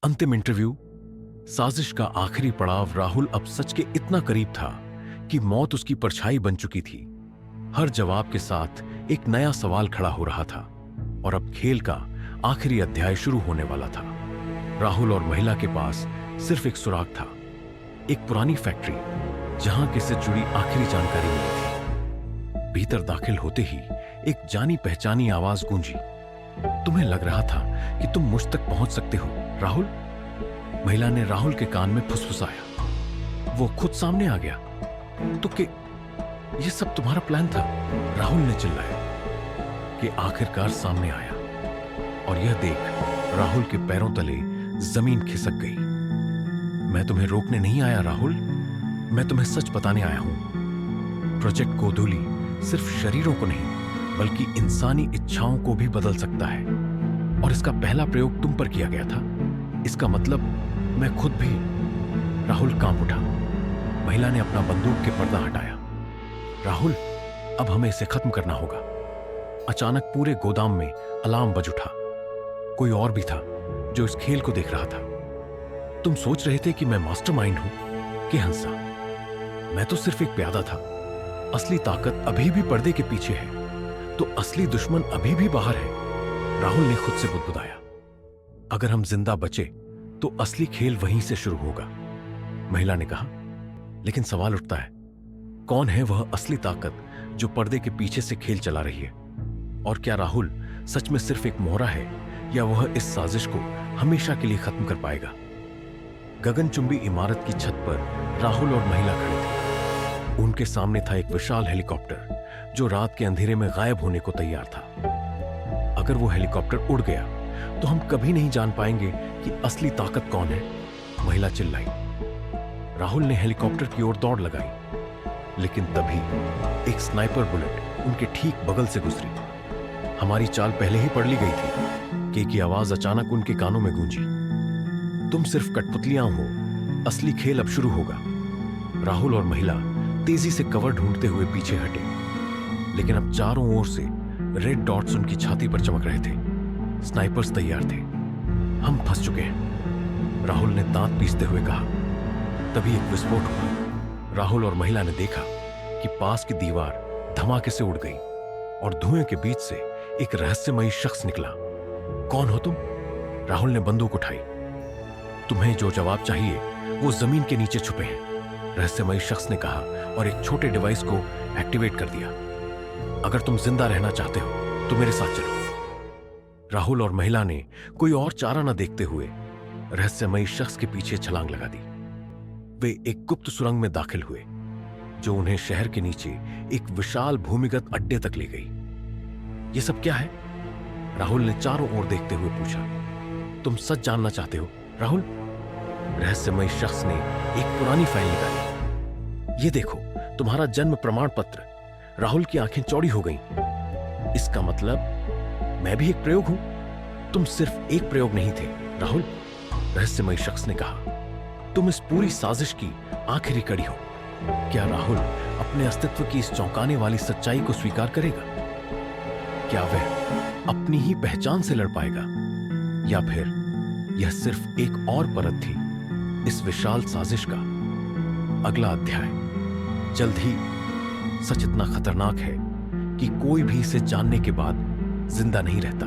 अंतिम इंटरव्यू। साजिश का आखिरी पड़ाव। राहुल अब सच के इतना करीब था कि मौत उसकी परछाई बन चुकी थी। हर जवाब के साथ एक नया सवाल खड़ा हो रहा था और अब खेल का आखिरी अध्याय शुरू होने वाला था। राहुल और महिला के पास सिर्फ एक सुराग था, एक पुरानी फैक्ट्री जहां किसी से जुड़ी आखिरी जानकारी मिली थी। भीतर दाखिल होते ही एक जानी पहचानी आवाज गूंजी। तुम्हें लग रहा था कि तुम मुझ तक पहुंच सकते हो, राहुल? महिला ने राहुल के कान में फुसफुसाया। वो खुद सामने आ गया। तो कि ये सब तुम्हारा प्लान था? राहुल ने चिल्लाया कि आखिरकार सामने आया और यह देख राहुल के पैरों तले जमीन खिसक गई। मैं तुम्हें रोकने नहीं आया राहुल, मैं तुम्हें सच बताने आया हूं। प्रोजेक्ट गोधूली सिर्फ शरीरों को नहीं बल्कि इंसानी इच्छाओं को भी बदल सकता है और इसका पहला प्रयोग तुम पर किया गया था। इसका मतलब मैं खुद भी। राहुल कांप उठा। महिला ने अपना बंदूक के पर्दा हटाया। राहुल, अब हमें इसे खत्म करना होगा। अचानक पूरे गोदाम में अलार्म बज उठा। कोई और भी था जो इस खेल को देख रहा था। तुम सोच रहे थे कि मैं मास्टरमाइंड हूं कि हंसा? मैं तो सिर्फ एक प्यादा था। असली ताकत अभी भी पर्दे के पीछे है, तो असली दुश्मन अभी भी बाहर है। राहुल ने खुद से बुदबुदाया। अगर हम जिंदा बचे तो असली खेल वहीं से शुरू होगा, महिला ने कहा। लेकिन सवाल उठता है, कौन है वह असली ताकत जो पर्दे के पीछे से खेल चला रही है? और क्या राहुल सच में सिर्फ एक मोहरा है या वह इस साजिश को हमेशा के लिए खत्म कर पाएगा? गगनचुंबी इमारत की छत पर राहुल और महिला खड़े थे। उनके सामने था एक विशाल हेलीकॉप्टर जो रात के अंधेरे में गायब होने को तैयार था। अगर वो हेलीकॉप्टर उड़ गया तो हम कभी नहीं जान पाएंगे कि असली ताकत कौन है, महिला चिल्लाई। राहुल ने हेलीकॉप्टर की ओर दौड़ लगाई, लेकिन तभी एक स्नाइपर बुलेट उनके ठीक बगल से गुजरी। हमारी चाल पहले ही पढ़ ली गई थी की आवाज अचानक उनके कानों में गूंजी। तुम सिर्फ कठपुतलियां हो, असली खेल अब शुरू होगा। राहुल और महिला तेजी से कवर ढूंढते हुए पीछे हटे, लेकिन अब चारों ओर से रेड डॉट्स उनकी छाती पर चमक रहे थे। स्नाइपर्स तैयार थे। हम फंस चुके हैं, राहुल ने दांत पीसते हुए कहा। तभी एक विस्फोट हुआ। राहुल और महिला ने देखा कि पास की दीवार धमाके से उड़ गई और धुएं के बीच से एक रहस्यमयी शख्स निकला। कौन हो तुम? राहुल ने बंदूक उठाई। तुम्हें जो जवाब चाहिए वो जमीन के नीचे छुपे हैं, रहस्यमयी शख्स ने कहा और एक छोटे डिवाइस को एक्टिवेट कर दिया। अगर तुम जिंदा रहना चाहते हो तो मेरे साथ चलो। राहुल और महिला ने कोई और चारा न देखते हुए रहस्यमयी शख्स के पीछे छलांग लगा दी। वे एक गुप्त सुरंग में दाखिल हुए जो उन्हें शहर के नीचे एक विशाल भूमिगत अड्डे तक ले गई। ये सब क्या है? राहुल ने चारों ओर देखते हुए पूछा। तुम सच जानना चाहते हो राहुल? रहस्यमयी शख्स ने एक पुरानी फाइल निकाली। ये देखो, तुम्हारा जन्म प्रमाण पत्र। राहुल की आंखें चौड़ी हो गईं। इसका मतलब मैं भी एक प्रयोग हूं? तुम सिर्फ एक प्रयोग नहीं थे राहुल, रहस्यमयी शख्स ने कहा। तुम इस पूरी साजिश की आखिरी कड़ी हो। क्या राहुल अपने अस्तित्व की इस चौंकाने वाली सच्चाई को स्वीकार करेगा? क्या वह अपनी ही पहचान से लड़ पाएगा, या फिर यह सिर्फ एक और परत थी इस विशाल साजिश का? अगला अध्याय जल्द ही। सच इतना खतरनाक है कि कोई भी इसे जानने के बाद जिंदा नहीं रहता।